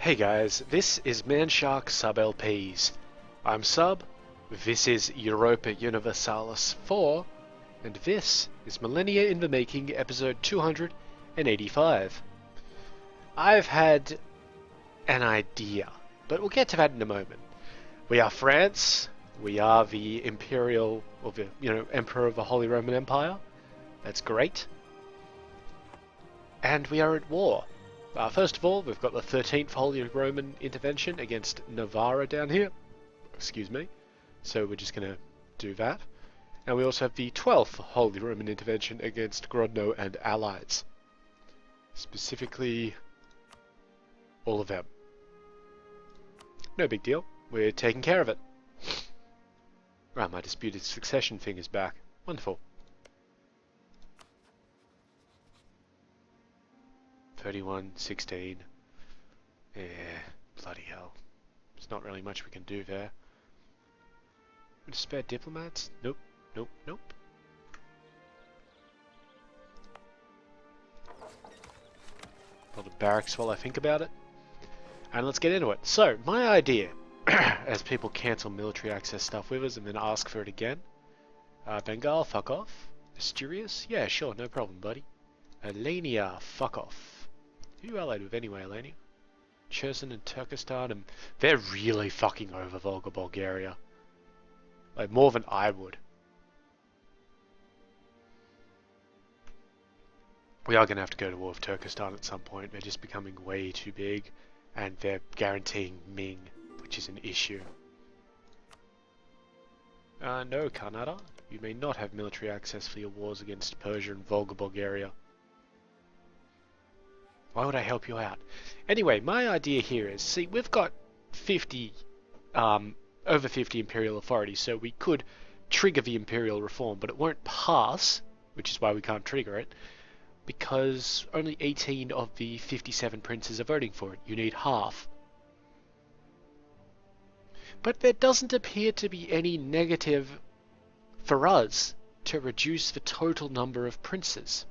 Hey guys, this is Manshark Sub LPs. I'm Sub, this is Europa Universalis IV, and this is Millennia in the Making, episode 285. I've had an idea, but we'll get to that in a moment. We are France, we are the Imperial, or the, Emperor of the Holy Roman Empire. That's great. And we are at war. First of all, we've got the 13th Holy Roman intervention against Navarra down here. Excuse me. So we're just going to do that. And we also have the 12th Holy Roman intervention against Grodno and allies. Specifically, all of them. No big deal. We're taking care of it. Ah, my disputed succession thing is back. Wonderful. 31, 16. Yeah, bloody hell. There's not really much we can do there. Spare diplomats? Nope, nope, nope. Build a barracks while I think about it. And let's get into it. So, my idea, as people cancel military access stuff with us and then ask for it again. Bengal, fuck off. Asturias? Yeah, sure, no problem, buddy. Alania, fuck off. Who are you allied with anyway, Eleni? Cherson and Turkestan, and they're really fucking over Volga, Bulgaria. Like, more than I would. We are going to have to go to war with Turkestan at some point. They're just becoming way too big, and they're guaranteeing Ming, which is an issue. No, Karnata. You may not have military access for your wars against Persia and Volga, Bulgaria. Why would I help you out? Anyway, my idea here is, see, we've got 50, over 50 imperial authorities, so we could trigger the imperial reform, but it won't pass, which is why we can't trigger it, because only 18 of the 57 princes are voting for it. You need half. But there doesn't appear to be any negative for us to reduce the total number of princes.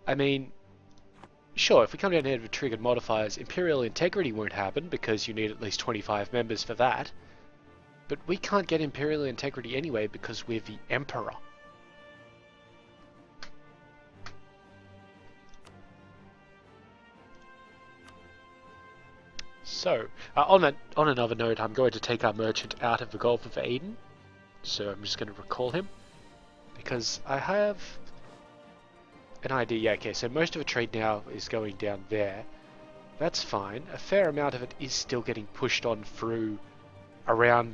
I mean, sure, if we come down here with triggered modifiers, Imperial Integrity won't happen because you need at least 25 members for that. But we can't get Imperial Integrity anyway because we're the Emperor. So, on another note, I'm going to take our merchant out of the Gulf of Aden. So I'm just going to recall him. Because I have an idea. Yeah, okay, so most of the trade now is going down there. That's fine. A fair amount of it is still getting pushed on through around,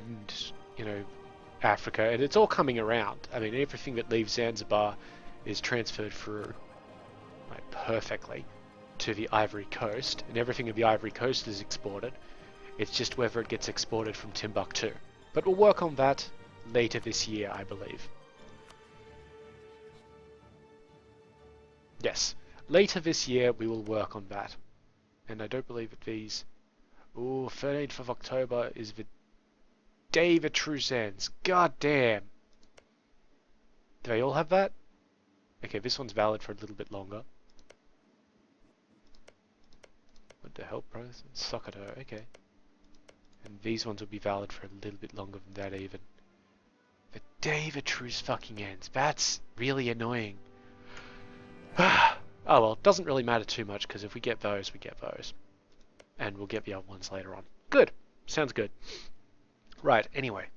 Africa, and it's all coming around. I mean, everything that leaves Zanzibar is transferred through, like, perfectly to the Ivory Coast, and everything of the Ivory Coast is exported. It's just whether it gets exported from Timbuktu. But we'll work on that later this year, I believe. Yes, later this year we will work on that. And I don't believe that these... Ooh, 13th of October is the day the truce ends. God damn. Do they all have that? Okay, this one's valid for a little bit longer. What the hell, bro? Suck at her, okay. And these ones will be valid for a little bit longer than that even. The day the truce fucking ends. That's really annoying. Oh well, doesn't really matter too much because if we get those, we get those. And we'll get the other ones later on. Good. Sounds good. Right, anyway.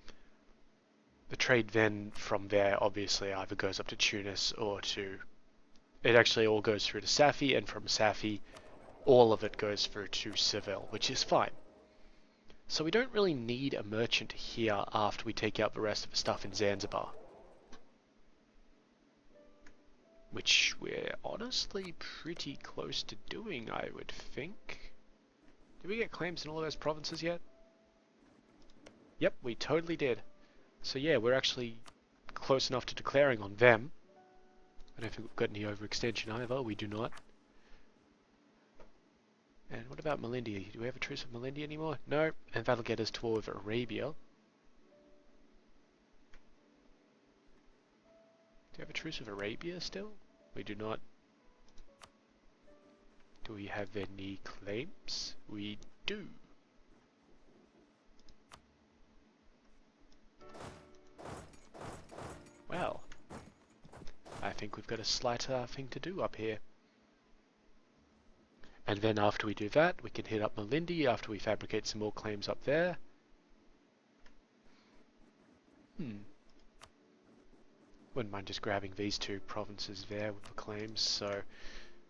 The trade then from there obviously either goes up to Tunis or to... It actually all goes through to Safi, and from Safi all of it goes through to Seville, which is fine. So we don't really need a merchant here after we take out the rest of the stuff in Zanzibar. Which we're honestly pretty close to doing, I would think. Did we get claims in all of those provinces yet? Yep, we totally did. So yeah, we're actually close enough to declaring on them. I don't think we've got any overextension either, we do not. And what about Millennia? Do we have a truce with Millennia anymore? No, and that'll get us to war with Arabia. Do we have a truce with Arabia still? We do not. Do we have any claims? We do. Well, I think we've got a slight thing to do up here. And then after we do that, we can hit up Millennia after we fabricate some more claims up there. Wouldn't mind just grabbing these two provinces there with the claims. So,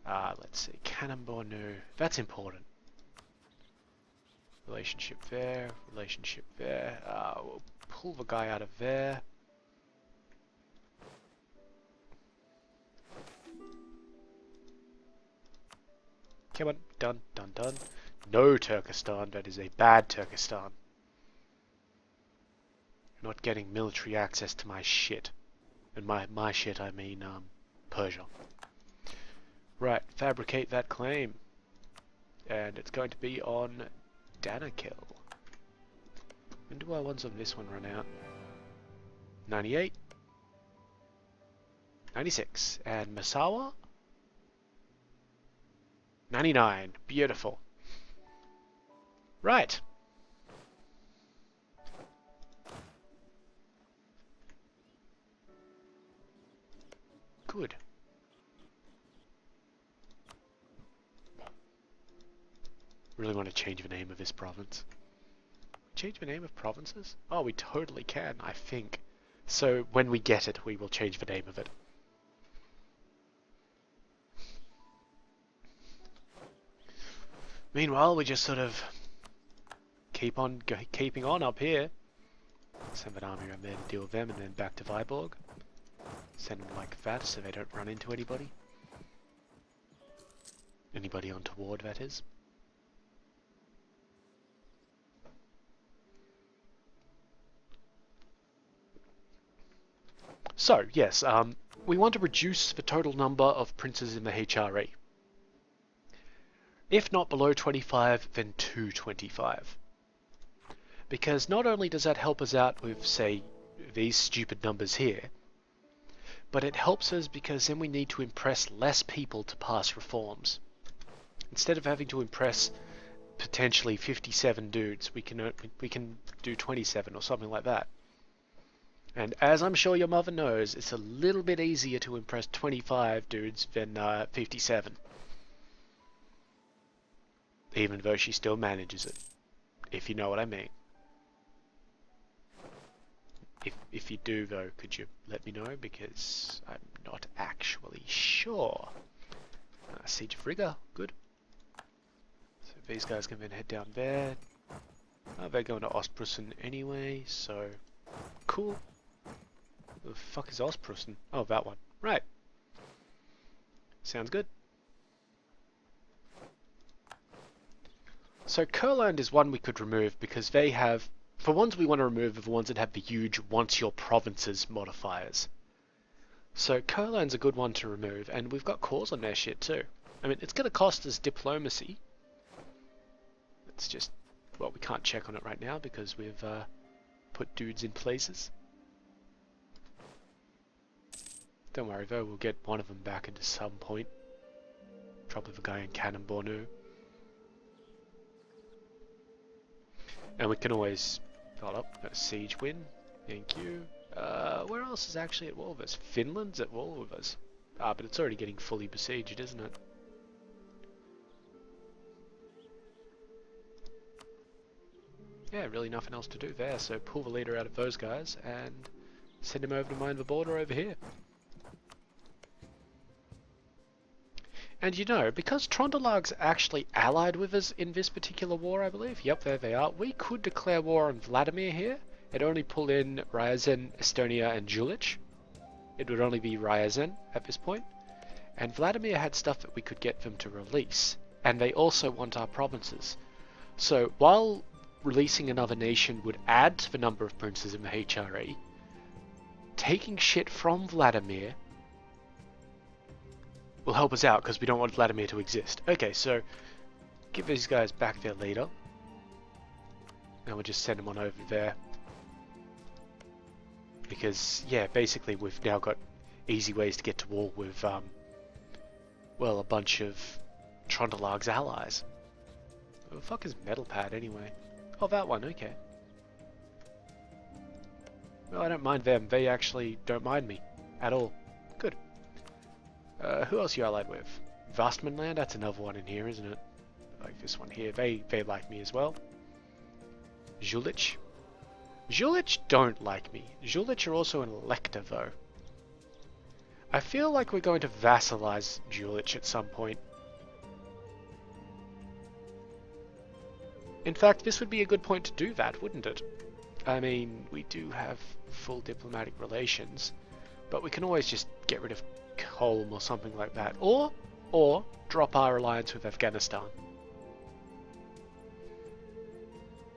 let's see, Cannon-Bornu, that's important. Relationship there, relationship there. We'll pull the guy out of there. Come on, done, done, done. No Turkestan, that is a bad Turkestan. Not getting military access to my shit. And my shit, I mean, Persia. Right, fabricate that claim. And it's going to be on Danakil. When do our ones on this one run out? 98. 96. And Masawa? 99. Beautiful. Right. Good. Really want to change the name of this province. Change the name of provinces? Oh, we totally can, I think. So when we get it, we will change the name of it. Meanwhile, we just sort of keeping on up here. Send an army around there to deal with them, and then back to Viborg. Send them like that so they don't run into anybody. Anybody untoward, that is. So, yes, we want to reduce the total number of princes in the HRE. If not below 25, then to 25. Because not only does that help us out with, say, these stupid numbers here, but it helps us because then we need to impress less people to pass reforms. Instead of having to impress potentially 57 dudes, we can do 27 or something like that. And as I'm sure your mother knows, it's a little bit easier to impress 25 dudes than 57. Even though she still manages it, if you know what I mean. If you do though, could you let me know, because I'm not actually sure. Siege of Riga, good. So these guys can then head down there. They're going to Ostprussen anyway, so cool. Who the fuck is Ostprussen? Oh, that one. Right. Sounds good. So Kurland is one we could remove because they have, for ones we want to remove are the ones that have the huge once your provinces modifiers. So Kurland's a good one to remove, and we've got cores on their shit too. I mean, it's going to cost us diplomacy. It's just, well, we can't check on it right now because we've put dudes in places. Don't worry though, we'll get one of them back into some point. Probably the guy in Cannon-Bornu. And we can always hold up, got a siege win. Thank you. Where else is actually at war with us? Finland's at war with us. But it's already getting fully besieged, isn't it? Yeah, really nothing else to do there, so pull the leader out of those guys and send him over to mine the border over here. And you know, because Trondelag's actually allied with us in this particular war, I believe, yep, there they are, we could declare war on Vladimir here. It'd only pull in Ryazan, Estonia, and Jülich. It would only be Ryazan at this point. And Vladimir had stuff that we could get them to release. And they also want our provinces. So, while releasing another nation would add to the number of princes in the HRE, taking shit from Vladimir will help us out because we don't want Vladimir to exist. Okay, so give these guys back their leader. And we'll just send them on over there. Because, yeah, basically we've now got easy ways to get to war with, well, a bunch of Trondelag's allies. What the fuck is Metal Pad anyway? Oh, that one, okay. Well, I don't mind them. They actually don't mind me at all. Good. Who else you allied with? Vastmanland, that's another one in here, isn't it? Like this one here. They like me as well. Zulich. Zulich don't like me. Zulich are also an elector, though. I feel like we're going to vassalize Zulich at some point. In fact, this would be a good point to do that, wouldn't it? I mean, we do have full diplomatic relations, but we can always just get rid of Colm or something like that. Or drop our alliance with Afghanistan.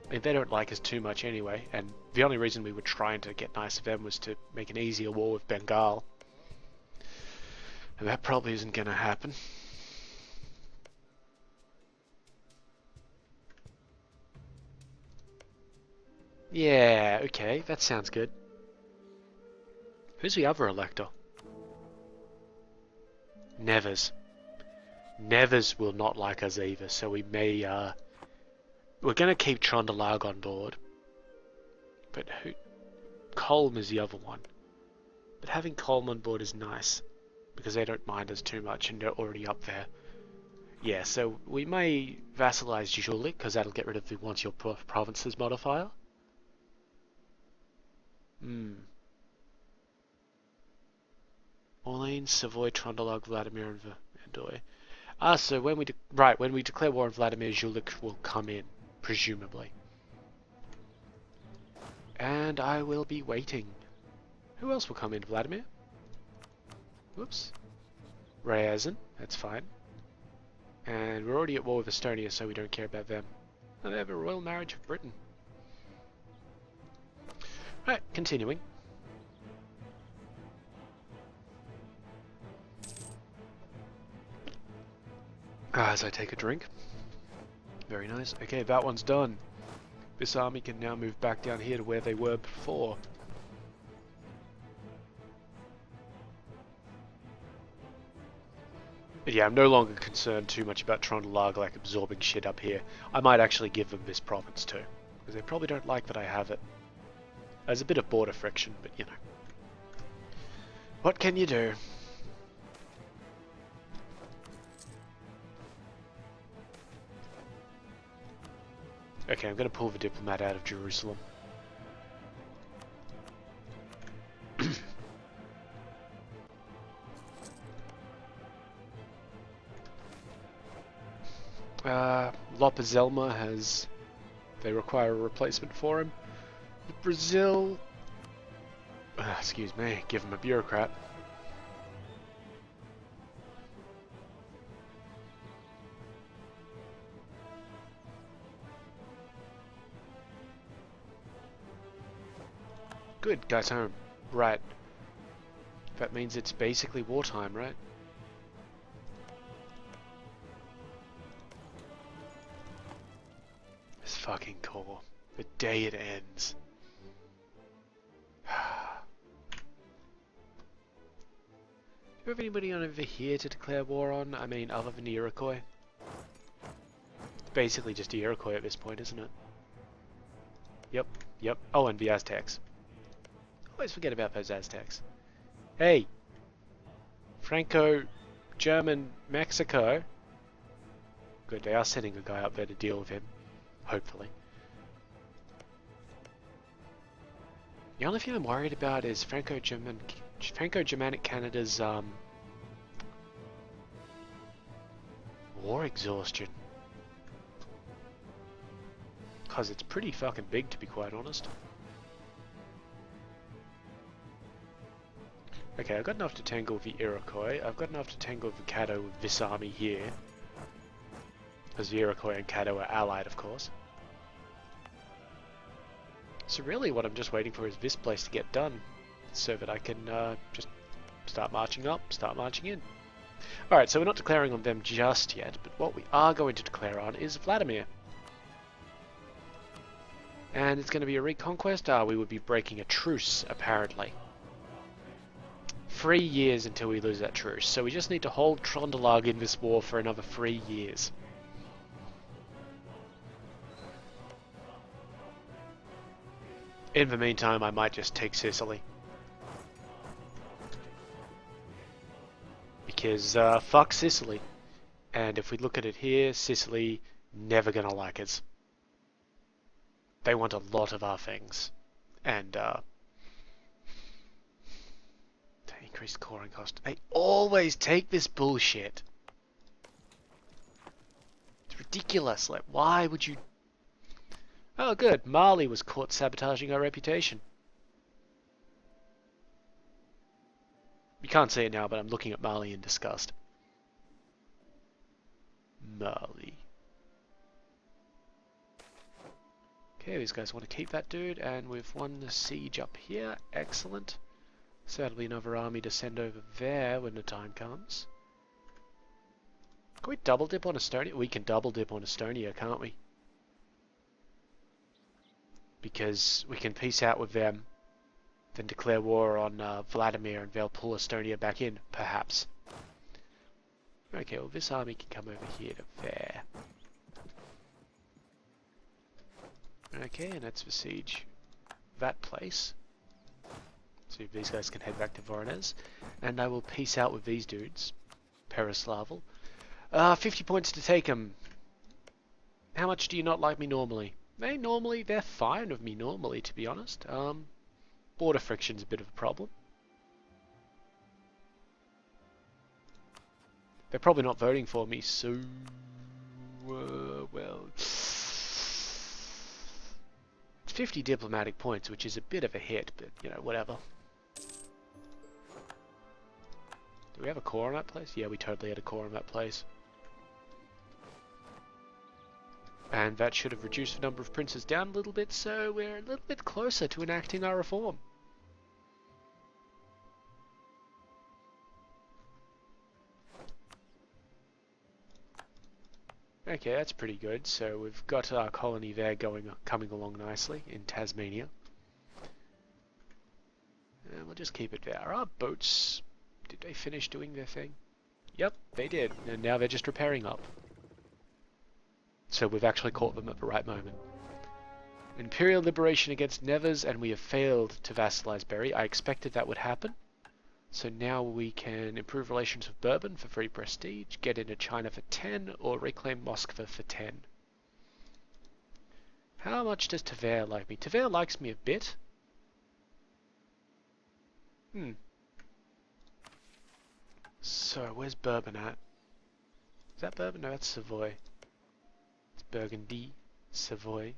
I mean, they don't like us too much anyway, and the only reason we were trying to get nice of them was to make an easier war with Bengal. And that probably isn't going to happen. Yeah, okay, that sounds good. Who's the other elector? Nevers. Nevers will not like us either, so we may, we're going to keep Trondelag on board. But who... Colm is the other one. But having Colm on board is nice, because they don't mind us too much and they're already up there. Yeah, so we may vassalize Julik, because that'll get rid of the once your provinces modifier. Orleans, Savoy, Trondelag, Vladimir, and Vandoy. So when we declare war on Vladimir, Julik will come in, presumably. And I will be waiting. Who else will come in, Vladimir? Whoops. Ryazan, that's fine. And we're already at war with Estonia, so we don't care about them. And they have a royal marriage with Britain. Right, continuing. As I take a drink. Very nice. Okay, that one's done. This army can now move back down here to where they were before. But yeah, I'm no longer concerned too much about Trondelag like absorbing shit up here. I might actually give them this province too, because they probably don't like that I have it. There's a bit of border friction, but you know. What can you do? Okay, I'm going to pull the diplomat out of Jerusalem. Lopezelma has... They require a replacement for him. Brazil... excuse me, give him a bureaucrat. Good, guys home. Right. That means it's basically wartime, right? This fucking core. The day it ends. Do you have anybody on over here to declare war on? I mean, other than the Iroquois? It's basically just the Iroquois at this point, isn't it? Yep. Oh, and the Aztecs. Always forget about those Aztecs. Hey! Franco-German Mexico. Good, they are sending a guy up there to deal with him. Hopefully. The only thing I'm worried about is Franco-Germanic Canada's war exhaustion. Because it's pretty fucking big, to be quite honest. Okay, I've got enough to tangle with the Iroquois. I've got enough to tangle with the Caddo with this army here. Because the Iroquois and Caddo are allied, of course. So really what I'm just waiting for is this place to get done. So that I can just start marching up, start marching in. Alright, so we're not declaring on them just yet. But what we are going to declare on is Vladimir. And it's going to be a reconquest? We would be breaking a truce, apparently. 3 years until we lose that truce, so we just need to hold Trondelag in this war for another 3 years. In the meantime, I might just take Sicily. Because, fuck Sicily. And if we look at it here, Sicily never gonna like us. They want a lot of our things. And, they increase coring cost. They always take this bullshit. It's ridiculous. Like, why would you... Oh, good. Mali was caught sabotaging our reputation. You can't see it now, but I'm looking at Mali in disgust. Mali. Okay, these guys want to keep that dude, and we've won the siege up here. Excellent. So that'll be another army to send over there when the time comes. Can we double dip on Estonia? We can double dip on Estonia, can't we? Because we can peace out with them, then declare war on Vladimir, and they'll pull Estonia back in, perhaps. Okay, well this army can come over here to there. Okay, and let's besiege that place. See if these guys can head back to Voronezh. And I will peace out with these dudes. Pereslavel. 50 points to take them. How much do you not like me normally? They're fine with me normally, to be honest. Border friction's a bit of a problem. They're probably not voting for me, so... well... It's 50 diplomatic points, which is a bit of a hit, but, you know, whatever. Do we have a core on that place? Yeah, we totally had a core on that place. And that should have reduced the number of princes down a little bit, so we're a little bit closer to enacting our reform. Okay, that's pretty good. So we've got our colony there coming along nicely in Tasmania. And we'll just keep it there. Are our boats, did they finish doing their thing? Yep, they did. And now they're just repairing up. So we've actually caught them at the right moment. Imperial liberation against Nevers, and we have failed to vassalize Berry. I expected that would happen. So now we can improve relations with Bourbon for 3 prestige, get into China for 10, or reclaim Moskva for 10. How much does Tver like me? Tver likes me a bit. So, where's Bourbon at? Is that Bourbon? No, that's Savoy. It's Burgundy, Savoy.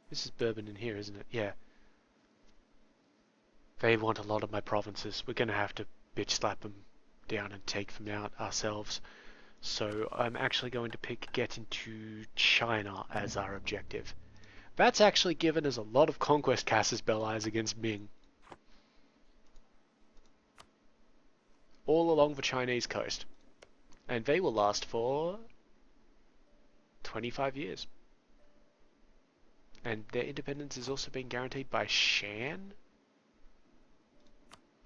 This is Bourbon in here, isn't it? Yeah. They want a lot of my provinces. We're going to have to bitch slap them down and take them out ourselves. So I'm actually going to pick get into China as our objective. That's actually given us a lot of conquest casus belli against Ming. All along the Chinese coast. And they will last for 25 years. And their independence is also being guaranteed by Shan?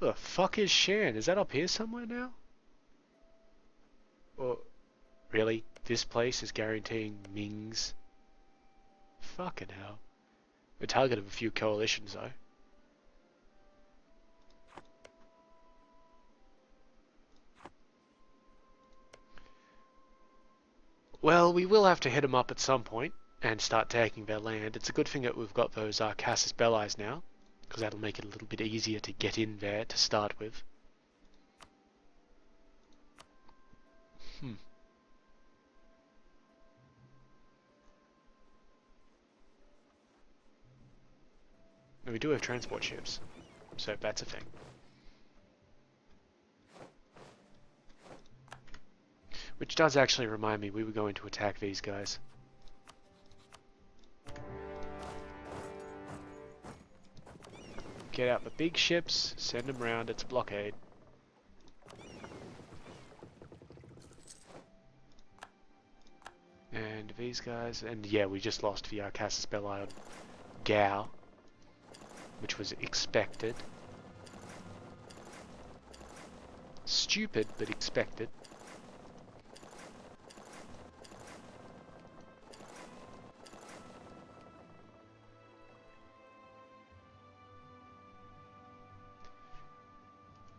The fuck is Shan? Is that up here somewhere now? Or, really? This place is guaranteeing Ming's? Fucking hell. We're target of a few coalitions though. Well, we will have to hit them up at some point and start taking their land. It's a good thing that we've got those casus belli now, because that'll make it a little bit easier to get in there to start with. And we do have transport ships, so that's a thing. Which does actually remind me, we were going to attack these guys. Get out the big ships, send them round, it's a blockade. And these guys, and yeah, we just lost the casus belli on Gao, which was expected. stupid, but expected.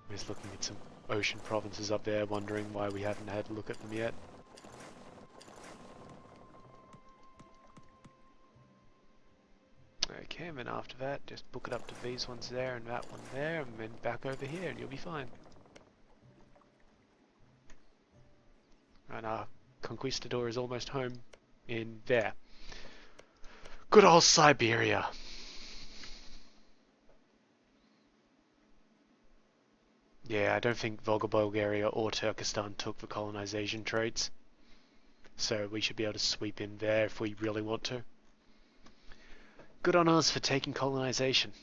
We're just looking at some ocean provinces up there, wondering why we haven't had a look at them yet. Okay, and then after that, just book it up to these ones there and that one there, and then back over here, and you'll be fine. And our conquistador is almost home in there. Good old Siberia. Yeah, I don't think Volga Bulgaria or Turkestan took the colonization trades. So we should be able to sweep in there if we really want to. Good on us for taking colonization.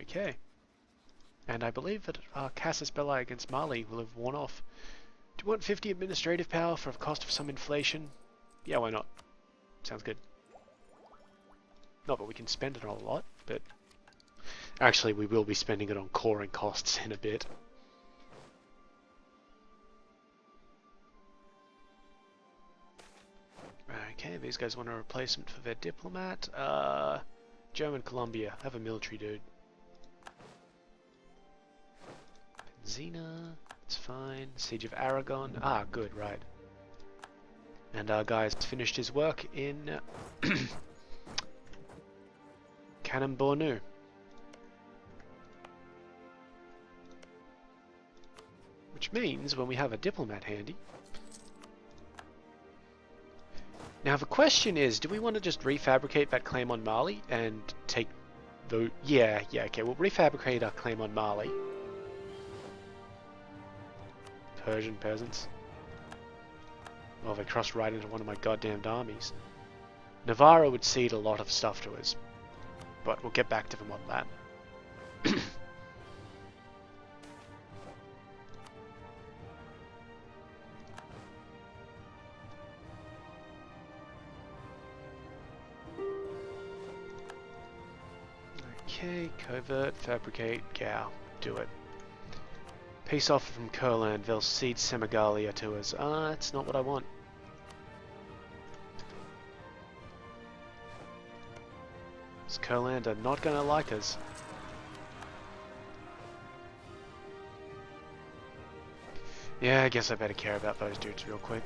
Okay. And I believe that our casus belli against Mali will have worn off. Do you want 50 administrative power for the cost of some inflation? Yeah, why not? Sounds good. Not that we can spend it on a lot, but... Actually, we will be spending it on coring costs in a bit. Okay, these guys want a replacement for their diplomat. German Columbia, have a military dude. Benzina, it's fine. Siege of Aragon, good, right. And our guy's finished his work in Canon Bornu. Which means when we have a diplomat handy. Now the question is, do we want to just refabricate that claim on Mali and take the... Yeah, okay, we'll refabricate our claim on Mali. Persian peasants. Oh, they crossed right into one of my goddamned armies. Navarra would cede a lot of stuff to us, but we'll get back to them on that. Okay, covert, fabricate, Gao, do it. Peace offer from Kurland, they'll cede Semigalia to us. That's not what I want. This Kurland are not gonna like us. Yeah, I guess I better care about those dudes real quick.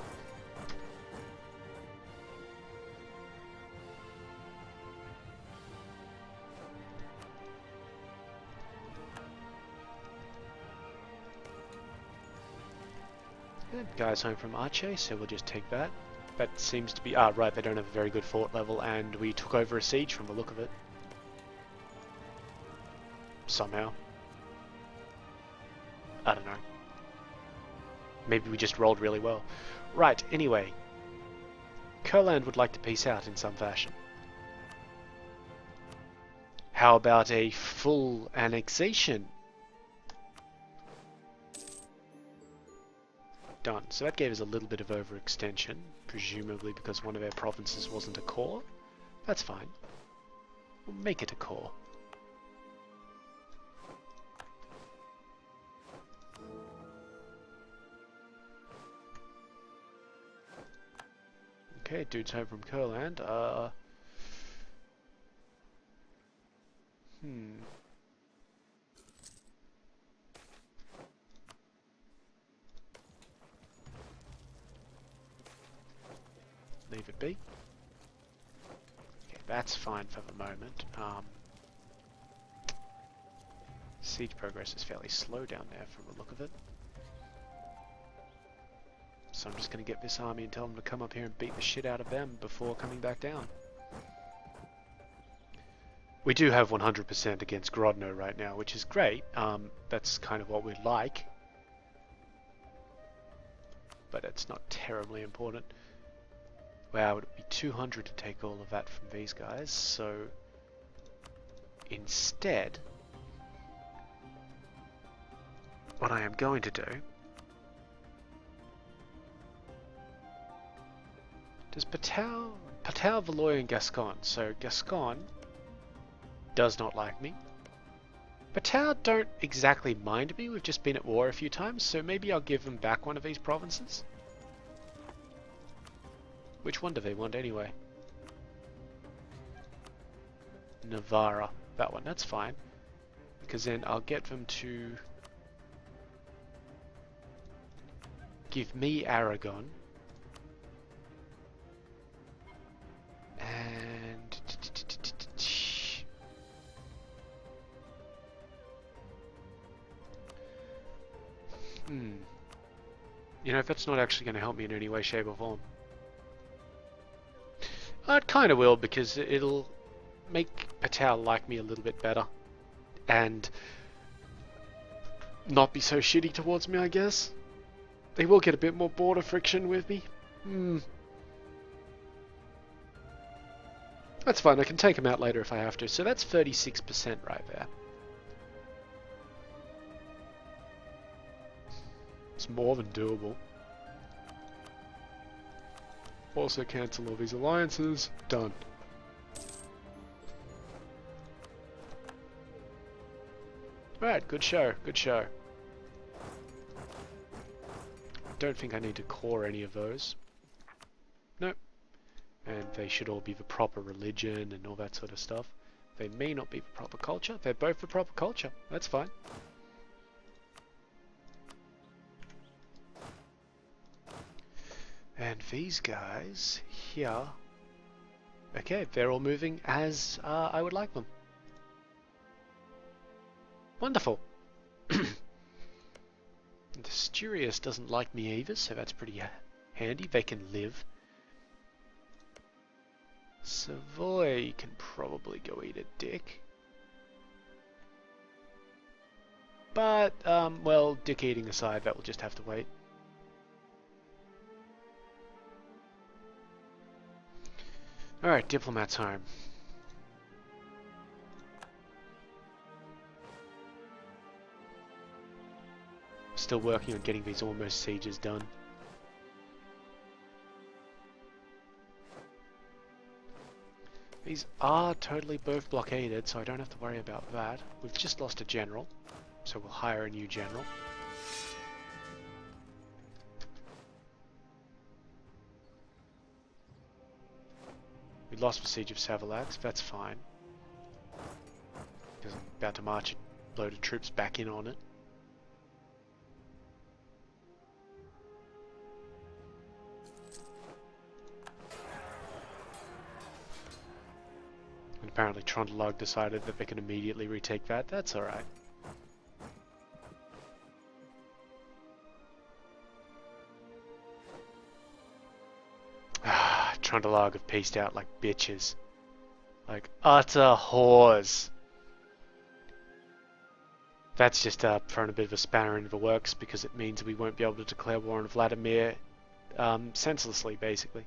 Good. Guys home from Aceh, so we'll just take that. That seems to be... right, they don't have a very good fort level, and we took over a siege from the look of it. Somehow. I don't know. Maybe we just rolled really well. Right, anyway. Kurland would like to peace out in some fashion. How about a full annexation? Done. So that gave us a little bit of overextension, presumably because one of our provinces wasn't a core. That's fine. We'll make it a core. Okay, dude's home from Kurland. Leave it be. Okay, that's fine for the moment. Siege progress is fairly slow down there from the look of it. So I'm just going to get this army and tell them to come up here and beat the shit out of them before coming back down. We do have 100% against Grodno right now, which is great. That's kind of what we'd like. But it's not terribly important. Wow, it would be 200 to take all of that from these guys, so instead, what I am going to do... Does Patau, Valois and Gascon, so Gascon does not like me. Patau don't exactly mind me, we've just been at war a few times, so maybe I'll give them back one of these provinces. Which one do they want anyway? Navarra. That one, that's fine. Because then I'll get them to give me Aragon. And you know, if that's not actually going to help me in any way, shape or form. It kind of will, because it'll make Patau like me a little bit better. And not be so shitty towards me, I guess. They will get a bit more border friction with me. That's fine, I can take them out later if I have to. So that's 36% right there. It's more than doable. Also cancel all these alliances. Done. Alright, good show, good show. Don't think I need to core any of those. Nope. And they should all be the proper religion and all that sort of stuff. They may not be the proper culture. They're both the proper culture. That's fine. And these guys here... Okay, they're all moving as I would like them. Wonderful. The Asturias doesn't like me either, so that's pretty handy. They can live. Savoy can probably go eat a dick. But, well, dick eating aside, that will just have to wait. Alright, diplomats home. Still working on getting these almost sieges done. These are totally both blockaded, so I don't have to worry about that. We've just lost a general, so we'll hire a new general. We lost the siege of Savalax, that's fine. Because I'm about to march a load of troops back in on it. And apparently Trondelag decided that they can immediately retake that. That's alright. Trondelag have pieced out like bitches. Like utter whores. That's just throwing a bit of a spanner into the works, because it means we won't be able to declare war on Vladimir senselessly, basically.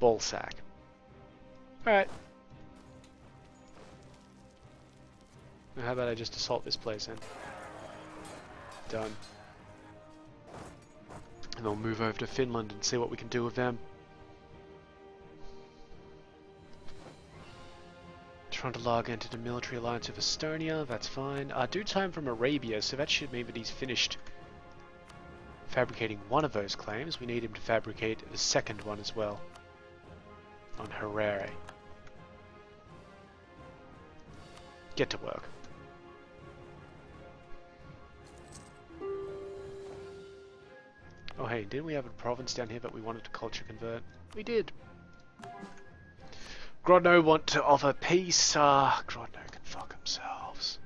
Ballsack. Alright. Now how about I just assault this place then? Done. And I'll move over to Finland and see what we can do with them. Trondelag entered a military alliance with Estonia, that's fine. Due time from Arabia, so that should mean that he's finished fabricating one of those claims. We need him to fabricate the second one as well. On Harare. Get to work. Oh hey, didn't we have a province down here that we wanted to culture convert? We did. Grodno want to offer peace. Grodno can fuck themselves.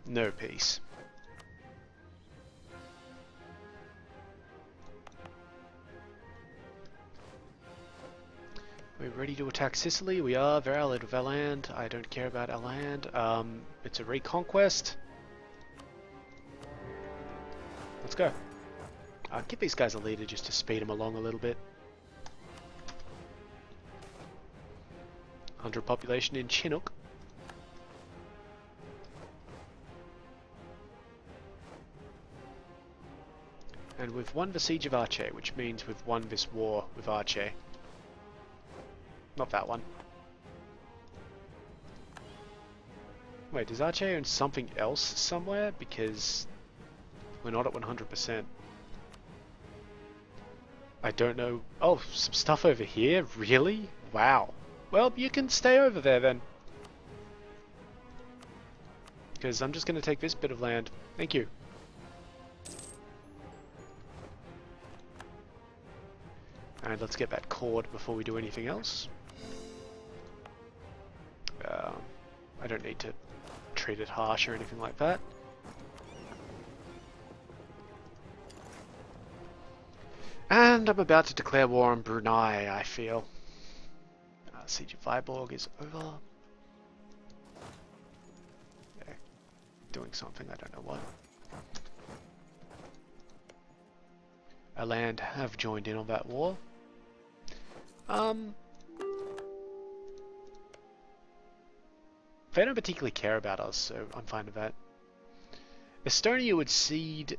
No peace. We're ready to attack Sicily. We are. They're allied with our land. I don't care about our land. It's a reconquest. Let's go. Give these guys a leader just to speed them along a little bit. 100 population in Chinook. And we've won the Siege of Acre, which means we've won this war with Acre. Not that one. Wait, does Acre own something else somewhere? Because we're not at 100%. I don't know. Oh, some stuff over here? Really? Wow. Well, you can stay over there then. Because I'm just going to take this bit of land. Thank you. And let's get that cord before we do anything else. I don't need to treat it harsh or anything like that. And I'm about to declare war on Brunei, I feel. Siege of Viborg is over. Yeah, doing something, I don't know what. Our land have joined in on that war. They don't particularly care about us, so I'm fine with that. Estonia would cede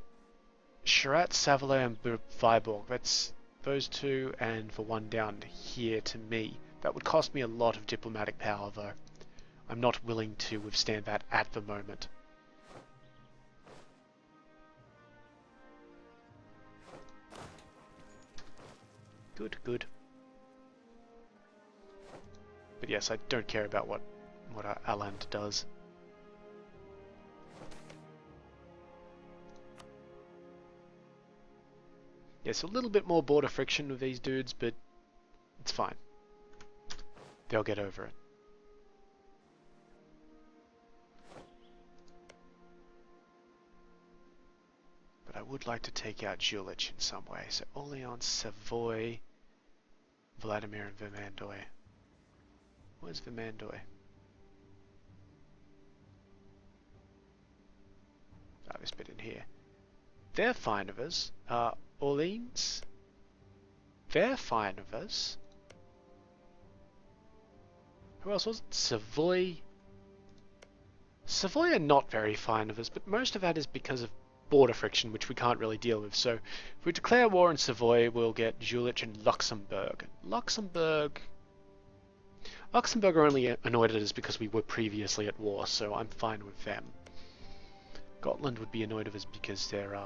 Sharat, Savoy, and Viborg. That's those two, and the one down here to me. That would cost me a lot of diplomatic power, though. I'm not willing to withstand that at the moment. Good, good. But yes, I don't care about what our land does. Yes, a little bit more border friction with these dudes, but it's fine. They'll get over it. But I would like to take out Jülich in some way. So Orléans, Savoy, Vladimir, and Vermandoy. Where's Vermandoy? This bit in here. They're fine with us. Orleans? They're fine with us. Who else was it? Savoy? Savoy are not very fine with us, but most of that is because of border friction, which we can't really deal with. So if we declare war in Savoy, we'll get Jülich and Luxembourg. Luxembourg are only annoyed at us because we were previously at war, so I'm fine with them. Gotland would be annoyed of us because they're,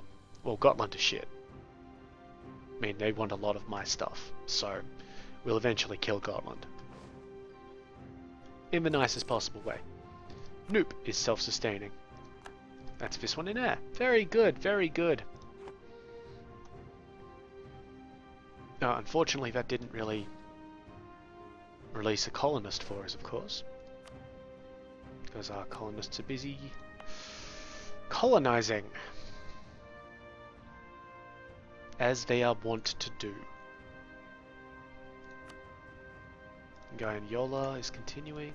well, Gotland is shit. I mean, they want a lot of my stuff, so we'll eventually kill Gotland. In the nicest possible way. Noop is self-sustaining. That's this one in air. Very good, very good. Unfortunately, that didn't really release a colonist for us, of course. Because our colonists are busy colonizing, as they are wont to do. Yola is continuing.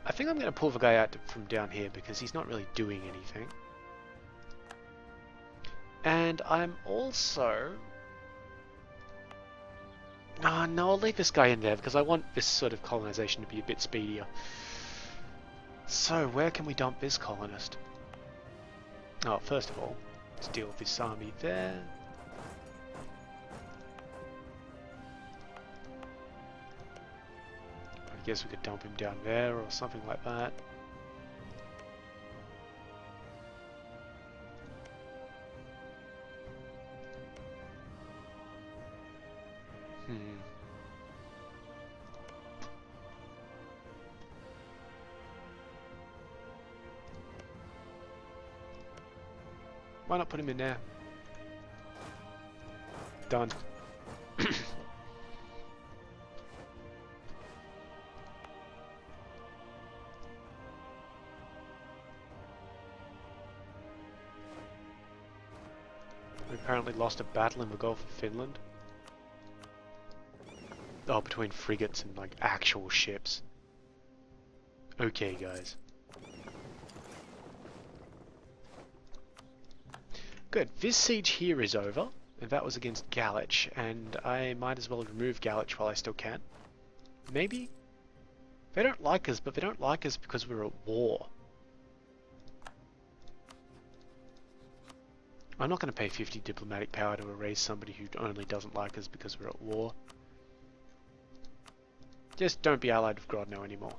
I think I'm going to pull the guy out from down here because he's not really doing anything. And I'm also... no, I'll leave this guy in there because I want this sort of colonization to be a bit speedier. So, where can we dump this colonist? Oh, first of all, let's deal with this army there. I guess we could dump him down there or something like that. Why not put him in there? Done. We apparently lost a battle in the Gulf of Finland. Oh, between frigates and like actual ships. Okay, guys. Good. This siege here is over, and that was against Gallich, and I might as well remove Gallich while I still can. Maybe? They don't like us, but they don't like us because we're at war. I'm not going to pay 50 diplomatic power to erase somebody who only doesn't like us because we're at war. Just don't be allied with Grodno anymore.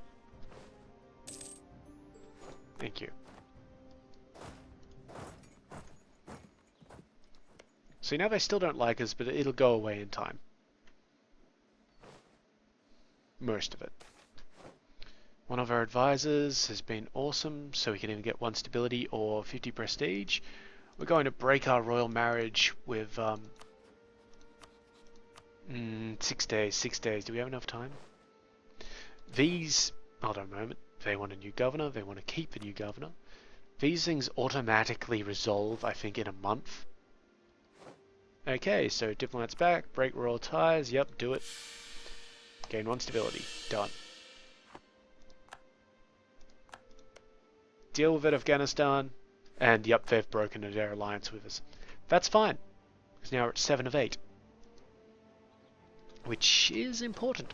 Thank you. So now they still don't like us, but it'll go away in time. Most of it. One of our advisors has been awesome, so we can even get 1 stability or 50 prestige. We're going to break our royal marriage with 6 days. 6 days. Do we have enough time? These, hold on a moment. They want a new governor. They want to keep a new governor. These things automatically resolve, I think, in a month. Okay, so diplomats back. Break royal ties. Yep, do it. Gain 1 stability. Done. Deal with it, Afghanistan. And yep, they've broken their alliance with us. That's fine, because now we're at 7 of 8. Which is important.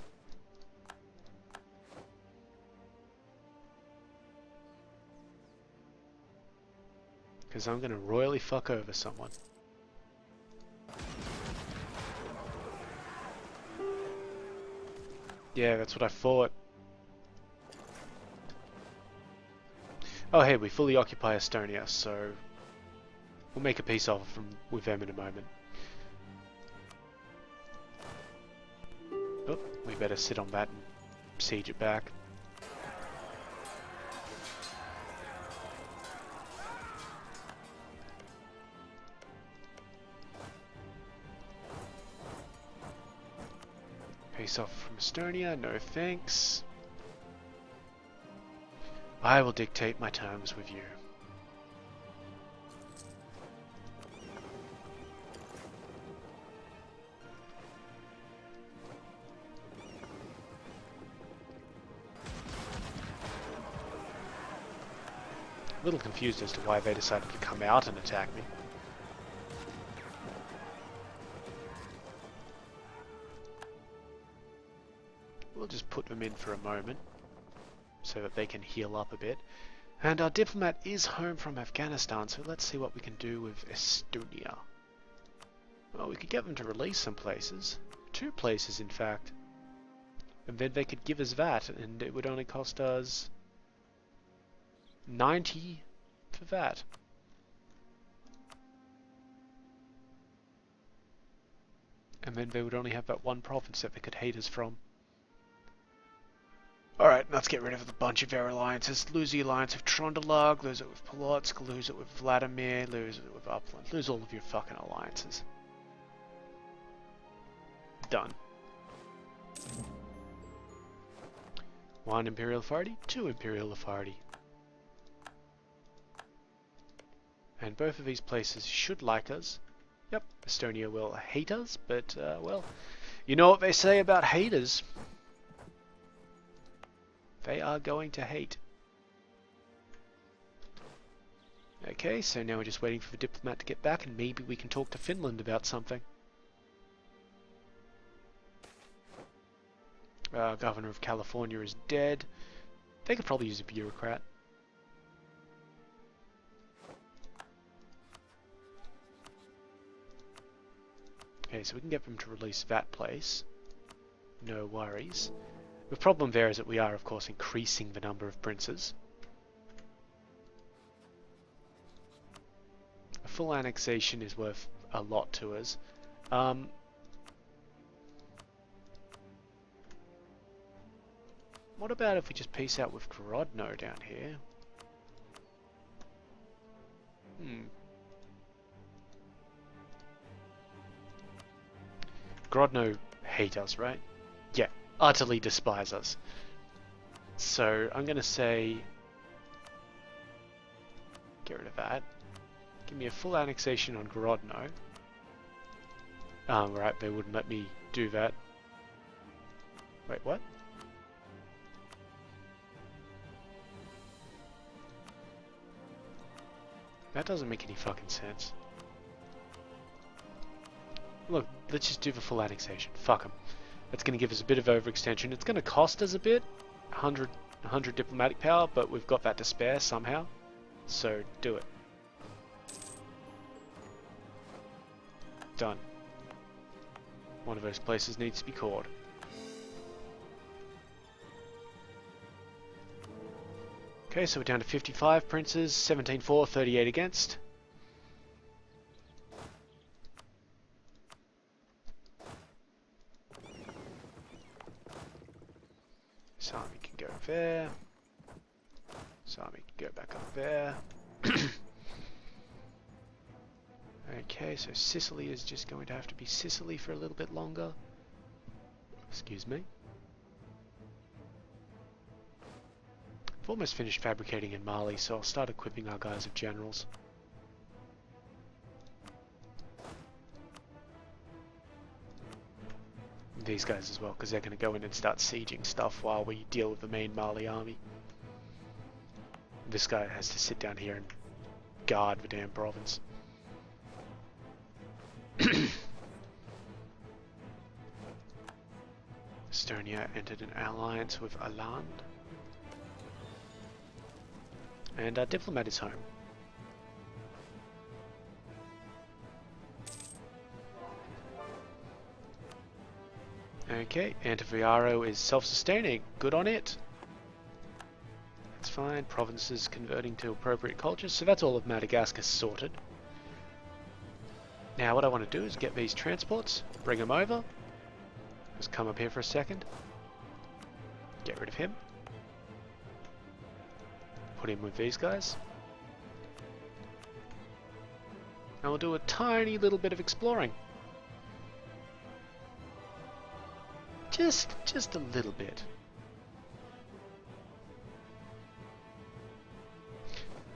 Because I'm going to royally fuck over someone. Yeah, that's what I thought. Oh hey, we fully occupy Estonia, so we'll make a peace offer with them in a moment. Oh, we better sit on that and siege it back. Peace offer from Estonia, no thanks. I will dictate my terms with you. A little confused as to why they decided to come out and attack me. We'll just put them in for a moment, so that they can heal up a bit. And our diplomat is home from Afghanistan, so let's see what we can do with Estonia. Well, we could get them to release some places. 2 places, in fact. And then they could give us that, and it would only cost us 90 for that. And then they would only have that 1 province that they could hate us from. Alright, let's get rid of a bunch of our alliances. Lose the alliance with Trondelag, lose it with Polotsk, lose it with Vladimir, lose it with Upland. Lose all of your fucking alliances. Done. 1 Imperial Authority, 2 Imperial Authority. And both of these places should like us. Yep, Estonia will hate us, but, well, you know what they say about haters. They are going to hate. Okay, so now we're just waiting for the diplomat to get back, and maybe we can talk to Finland about something. Governor of California is dead. They could probably use a bureaucrat. Okay, so we can get them to release that place. No worries. The problem there is that we are, of course, increasing the number of princes. A full annexation is worth a lot to us. What about if we just peace out with Grodno down here? Grodno hate us, right? Yeah, utterly despise us. So I'm going to say, get rid of that. Give me a full annexation on Grodno. Right, they wouldn't let me do that. Wait, what? That doesn't make any fucking sense. Look, let's just do the full annexation. Fuck them. That's going to give us a bit of overextension. It's going to cost us a bit, 100 diplomatic power, but we've got that to spare somehow. So do it. Done. One of those places needs to be caught. Okay, so we're down to 55 princes, 17 for, 38 against. This army can go there. This army can go back up there. Okay, so Sicily is just going to have to be Sicily for a little bit longer. Excuse me. I've almost finished fabricating in Mali, so I'll start equipping our guys of generals. These guys as well, because they're going to go in and start sieging stuff while we deal with the main Mali army. This guy has to sit down here and guard the damn province. Estonia entered an alliance with Aland. And our diplomat is home. Okay, Antiviaro is self-sustaining. Good on it. That's fine. Provinces converting to appropriate cultures. So that's all of Madagascar sorted. Now what I want to do is get these transports, bring them over. Just come up here for a second. Get rid of him. Put him with these guys. And we'll do a tiny little bit of exploring. Just a little bit.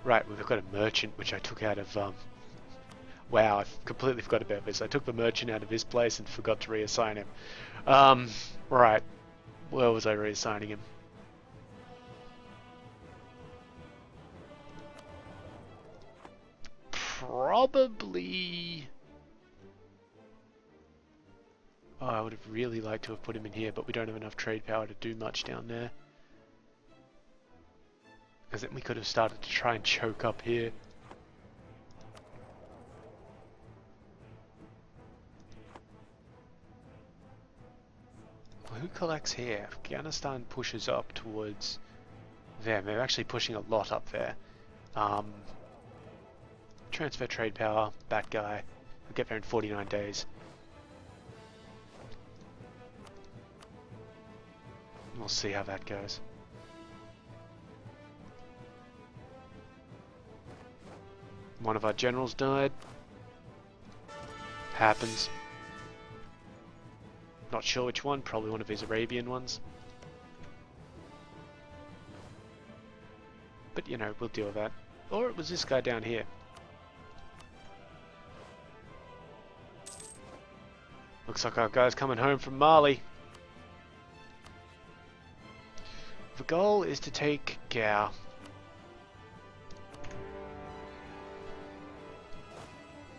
Right, we've got a merchant which I took out of wow, I completely forgot about this. I took the merchant out of this place and forgot to reassign him. Right. Where was I reassigning him? Probably... Oh, I would have really liked to have put him in here, but we don't have enough trade power to do much down there. Because then we could have started to try and choke up here. Well, who collects here? Afghanistan pushes up towards them. They're actually pushing a lot up there. Transfer trade power, that guy. We'll get there in 49 days. We'll see how that goes. One of our generals died. Happens. Not sure which one, probably one of his Arabian ones. But you know, we'll deal with that. Or it was this guy down here. Looks like our guy's coming home from Mali. The goal is to take Gao.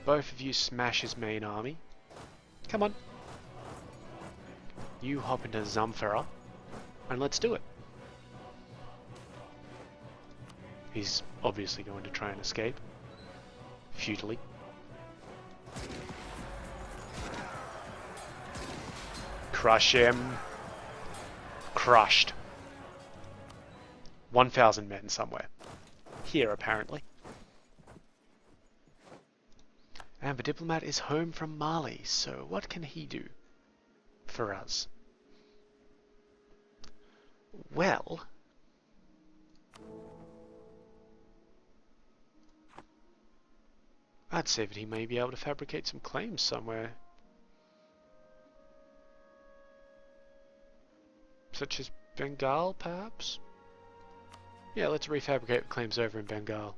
Both of you smash his main army. Come on. You hop into Zamfara and let's do it. He's obviously going to try and escape. Futilely. Crush him. Crushed. 1,000 men somewhere. Here, apparently. And the diplomat is home from Mali, so what can he do for us? Well... I'd say that he may be able to fabricate some claims somewhere. Such as Bengal, perhaps? Yeah, let's refabricate claims over in Bengal.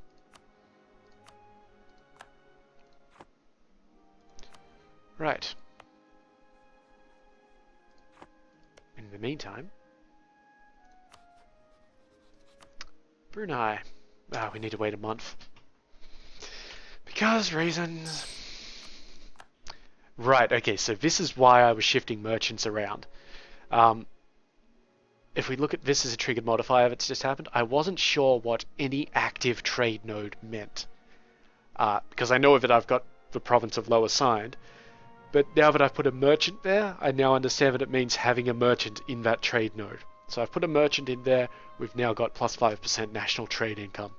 Right. In the meantime... Brunei. Ah, we need to wait a month. Because reasons... Right, okay, so this is why I was shifting merchants around. If we look at this as a triggered modifier that's just happened, I wasn't sure what any active trade node meant. Because I know that I've got the province of Low assigned, But now that I've put a merchant there, I now understand that it means having a merchant in that trade node. So I've put a merchant in there, we've now got plus 5% national trade income.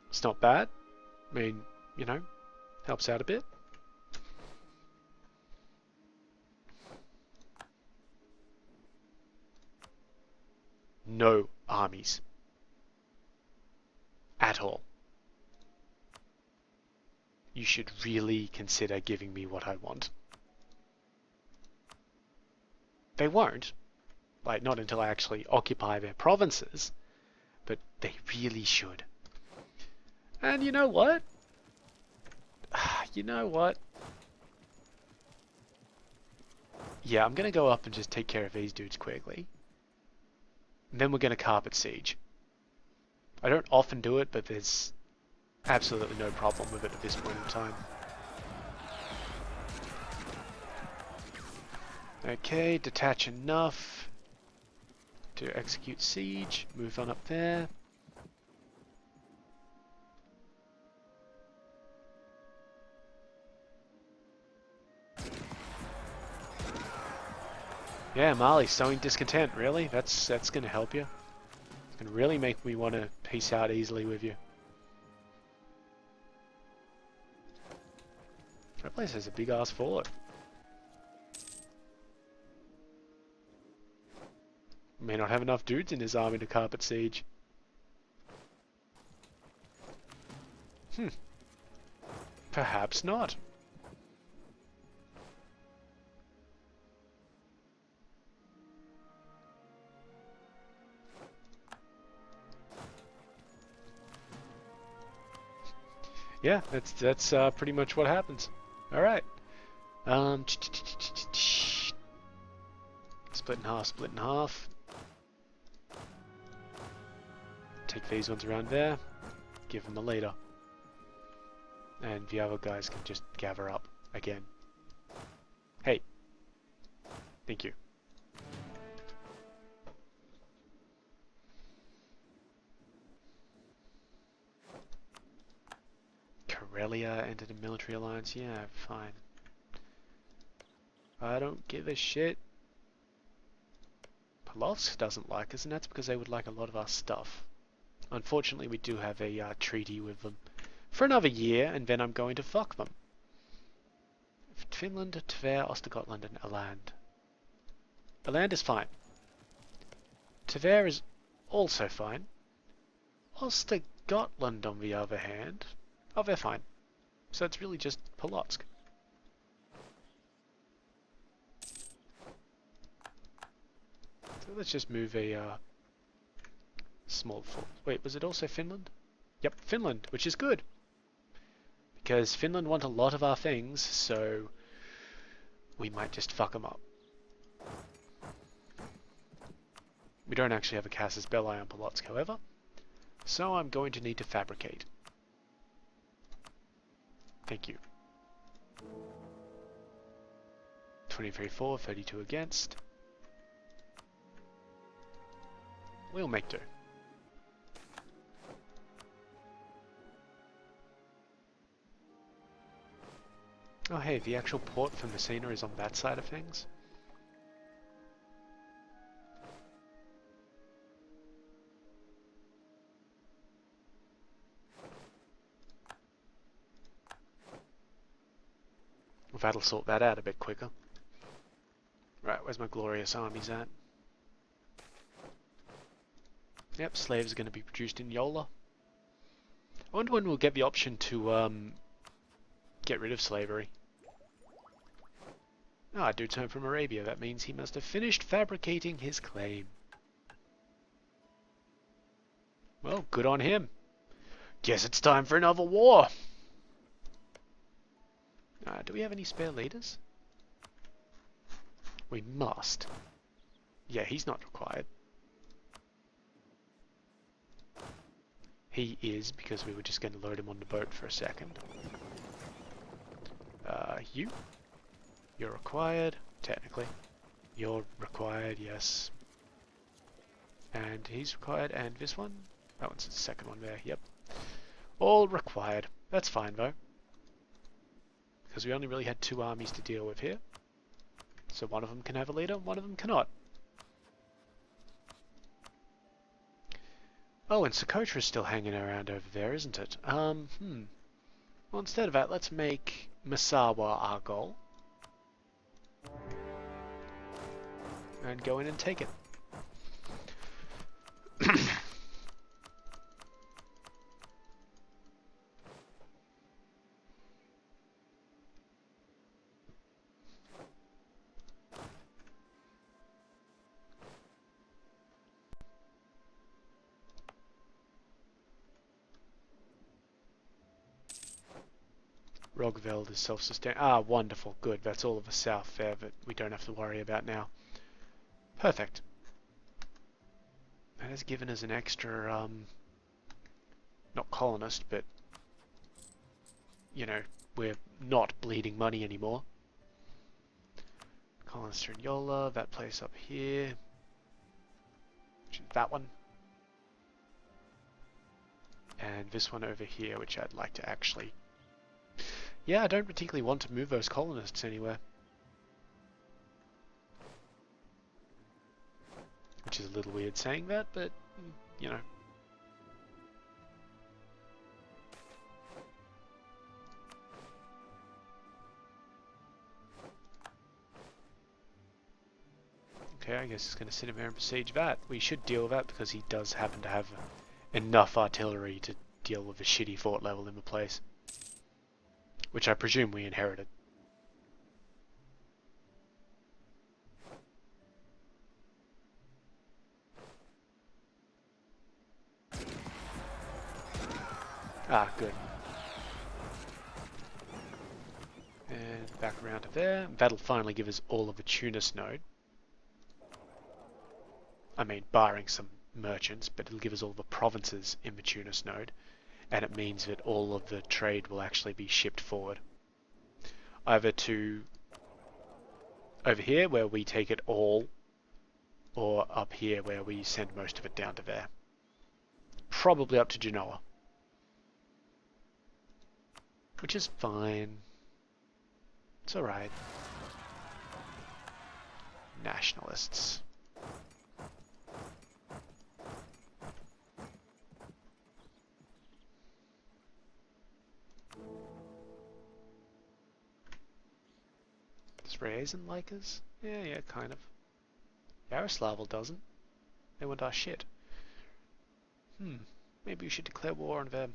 It's not bad. I mean, you know, helps out a bit. No armies. At all. You should really consider giving me what I want. They won't. Like, not until I actually occupy their provinces. But they really should. And you know what? You know what? Yeah, I'm gonna go up and just take care of these dudes quickly. And then we're gonna carpet siege. I don't often do it, but there's absolutely no problem with it at this point in time. Okay, detach enough to execute siege. Move on up there. Yeah, Mali, sowing discontent, really? That's gonna help you. It's gonna really make me want to peace out easily with you. That place has a big ass fort. May not have enough dudes in his army to carpet siege. Perhaps not. Yeah, that's pretty much what happens. All right. Split in half, split in half. Take these ones around there. Give them a leader. And the other guys can just gather up again. Hey. Thank you. Karelia entered a military alliance. Yeah, fine. I don't give a shit. Polotsk doesn't like us, and that's because they would like a lot of our stuff. Unfortunately, we do have a treaty with them for another year, and then I'm going to fuck them. Finland, Tver, Östergötland, and Åland. Åland is fine. Tver is also fine. Östergötland, on the other hand, oh, they're fine. So it's really just Polotsk. So let's just move a small fort. Wait, was it also Finland? Yep, Finland, which is good. Because Finland want a lot of our things, so we might just fuck them up. We don't actually have a Casus Belli on Polotsk, however, so I'm going to need to fabricate. Thank you. 23 for, 32 against. We'll make do. Oh hey, the actual port for Messina is on that side of things. That'll sort that out a bit quicker. Right, where's my glorious armies at? Yep, slaves are going to be produced in Yola. I wonder when we'll get the option to get rid of slavery. Ah, dude's home from Arabia. That means he must have finished fabricating his claim. Well, good on him. Guess it's time for another war. Do we have any spare leaders? We must. Yeah, he's not required. He is, because we were just going to load him on the boat for a second. You're required, technically. You're required, yes. And he's required, and this one? That one's the second one there, yep. All required. That's fine though, because we only really had 2 armies to deal with here. So one of them can have a leader, one of them cannot. Oh, and Socotra is still hanging around over there, isn't it? Well, instead of that, let's make Masawa our goal. And go in and take it. Rogveld is self-sustained. Ah, wonderful. Good. That's all of the south there that we don't have to worry about now. Perfect. That has given us an extra, not colonist, but, you know, we're not bleeding money anymore. Colonists are in Yola, that place up here, which is that one. And this one over here, which I'd like to actually... Yeah, I don't particularly want to move those colonists anywhere. Which is a little weird saying that, but, you know. Okay, I guess he's going to sit him there and besiege that. We should deal with that because he does happen to have enough artillery to deal with a shitty fort level in the place. Which I presume we inherited. Ah, good. And back around to there. That'll finally give us all of a Tunis node. I mean, barring some merchants, but it'll give us all the provinces in the Tunis node. And it means that all of the trade will actually be shipped forward. Either to over here, where we take it all, or up here, where we send most of it down to there. Probably up to Genoa. Which is fine. It's alright. Nationalists. Does Ryazan like us? Yeah, kind of. Yaroslavl doesn't. They want our shit. Maybe we should declare war on them.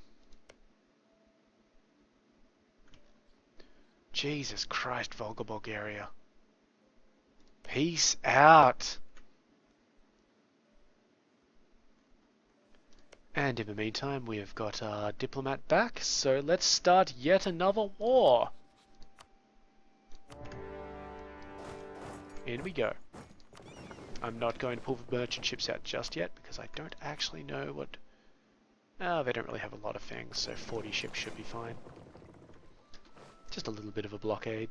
Jesus Christ, Volga, Bulgaria. Peace out! And in the meantime, we have got our diplomat back, so let's start yet another war! In we go. I'm not going to pull the merchant ships out just yet, because I don't actually know what... Oh, they don't really have a lot of things, so 40 ships should be fine. Just a little bit of a blockade.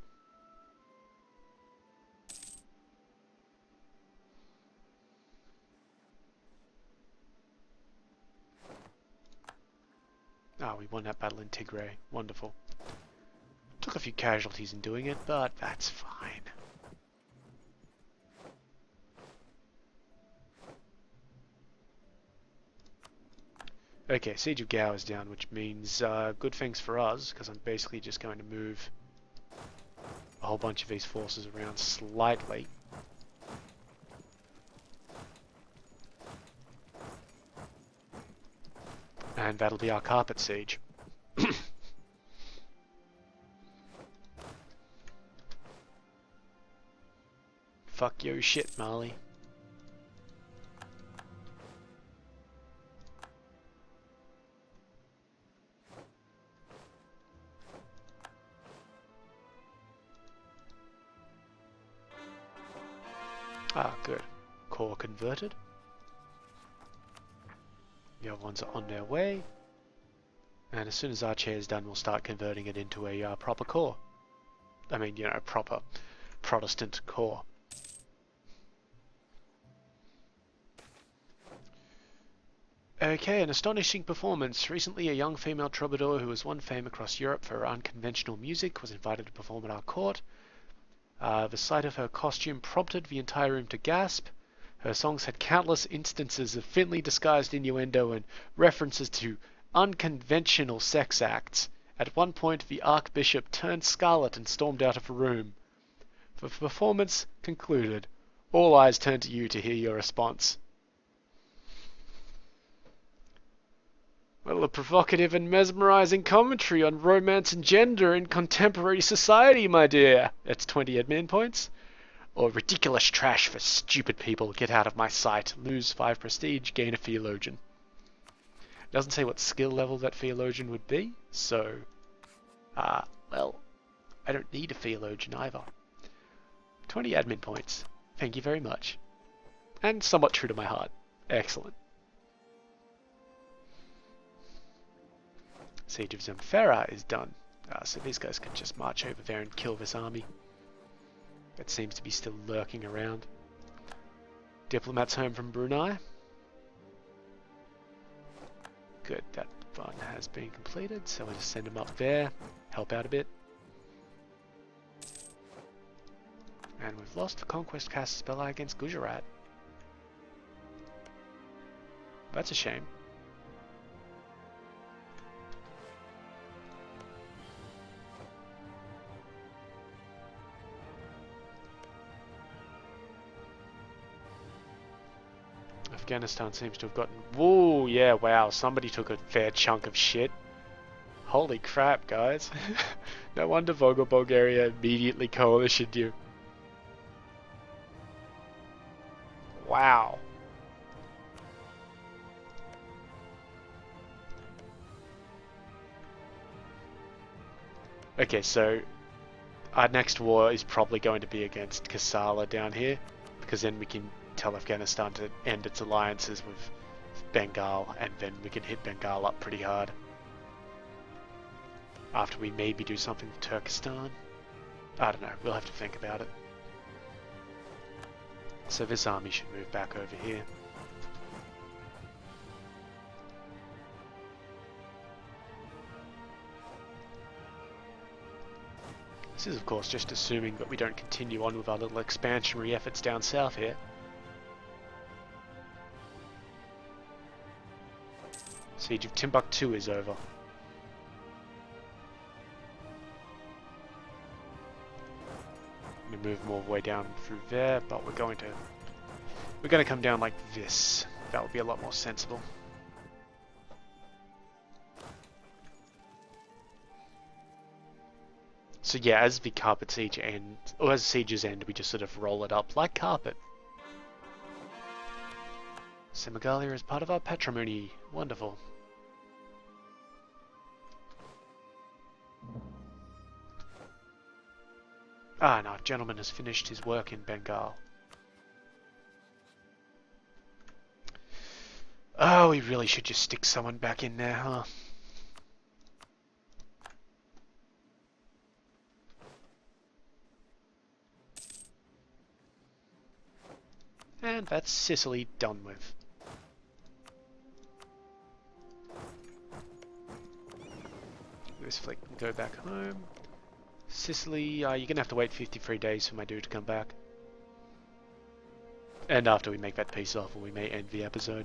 Ah, we won that battle in Tigray. Wonderful. Took a few casualties in doing it, but that's fine. Okay, Siege of Gao is down, which means good things for us, because I'm basically just going to move a whole bunch of these forces around slightly. And that'll be our carpet siege. Fuck your shit, Mali. Ah, good. Core converted. The other ones are on their way. And as soon as our chair is done, we'll start converting it into a proper core. I mean, you know, proper Protestant core. Okay, an astonishing performance. Recently, a young female troubadour who has won fame across Europe for her unconventional music was invited to perform at our court. The sight of her costume prompted the entire room to gasp. Her songs had countless instances of thinly disguised innuendo and references to unconventional sex acts. At one point, the Archbishop turned scarlet and stormed out of the room. The performance concluded. All eyes turned to you to hear your response. Well, a provocative and mesmerizing commentary on romance and gender in contemporary society, my dear. That's 20 admin points. Or ridiculous trash for stupid people. Get out of my sight. Lose 5 prestige. Gain a theologian. It doesn't say what skill level that theologian would be. So, well, I don't need a theologian either. 20 admin points. Thank you very much. And somewhat true to my heart. Excellent. Siege of Zamfara is done. So these guys can just march over there and kill this army. That seems to be still lurking around. Diplomats home from Brunei. Good, that one has been completed, so we'll just send them up there, help out a bit. And we've lost the Conquest Cast spell against Gujarat. That's a shame. Afghanistan seems to have gotten... Whoa, yeah, wow, somebody took a fair chunk of shit. Holy crap, guys. No wonder Bulgaria immediately coalitioned you. Wow. Okay, so our next war is probably going to be against Kassala down here, because then we can tell Afghanistan to end its alliances with Bengal, and then we can hit Bengal up pretty hard. After we maybe do something with Turkestan. I don't know, we'll have to think about it. So this army should move back over here. This is of course just assuming that we don't continue on with our little expansionary efforts down south here. Siege of Timbuktu is over. We move more way down through there, but we're going to come down like this. That would be a lot more sensible. So yeah, as the carpet siege ends, or as sieges end, we just sort of roll it up like carpet. Semigalia is part of our patrimony. Wonderful. Ah, no, gentleman has finished his work in Bengal. Oh, we really should just stick someone back in there, huh? And that's Sicily done with. This fleet can go back home. Sicily, you're going to have to wait 53 days for my dude to come back. And after we make that peace offer, we may end the episode.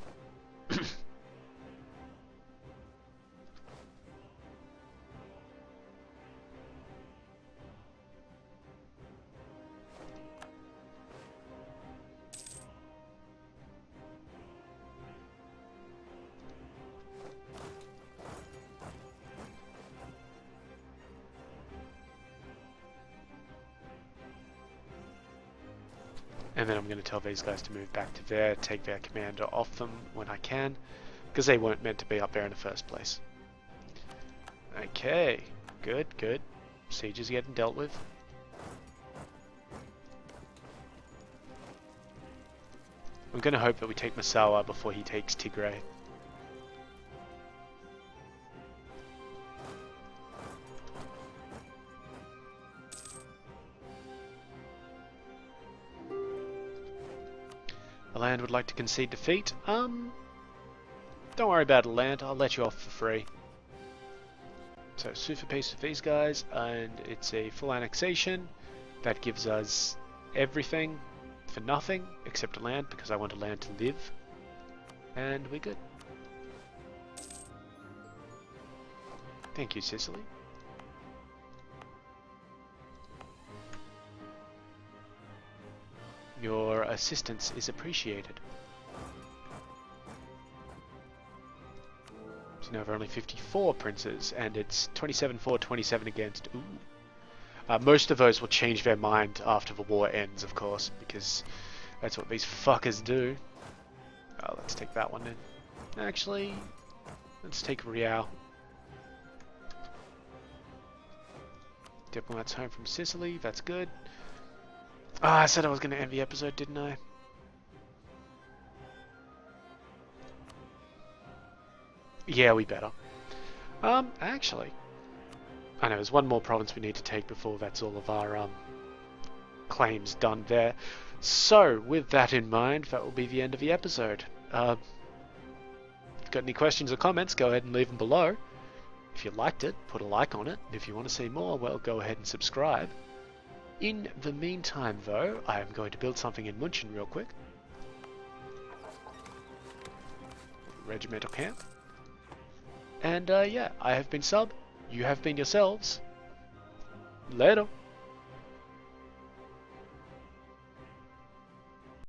And then I'm going to tell these guys to move back to there, take their commander off them when I can, because they weren't meant to be up there in the first place. Okay, good, good. Siege is getting dealt with. I'm going to hope that we take Massawa before he takes Tigray. The land would like to concede defeat. Don't worry about land, I'll let you off for free. So super peace with these guys, and it's a full annexation. That gives us everything for nothing except land, because I want a land to live. And we're good. Thank you, Sicily. Your assistance is appreciated. So now there are only 54 princes, and it's 27 for, 27 against. Ooh. Most of those will change their mind after the war ends, of course, because that's what these fuckers do. Oh, let's take that one then. Actually, let's take Real. Diplomats home from Sicily, that's good. Ah, I said I was going to end the episode, didn't I? Yeah, we better. Actually, I know there's one more province we need to take before that's all of our claims done there. So, with that in mind, that will be the end of the episode. If you've got any questions or comments, go ahead and leave them below. If you liked it, put a like on it. And if you want to see more, well, go ahead and subscribe. In the meantime, though, I am going to build something in München real quick. Regimental camp. And yeah, I have been Sub. You have been yourselves. Later.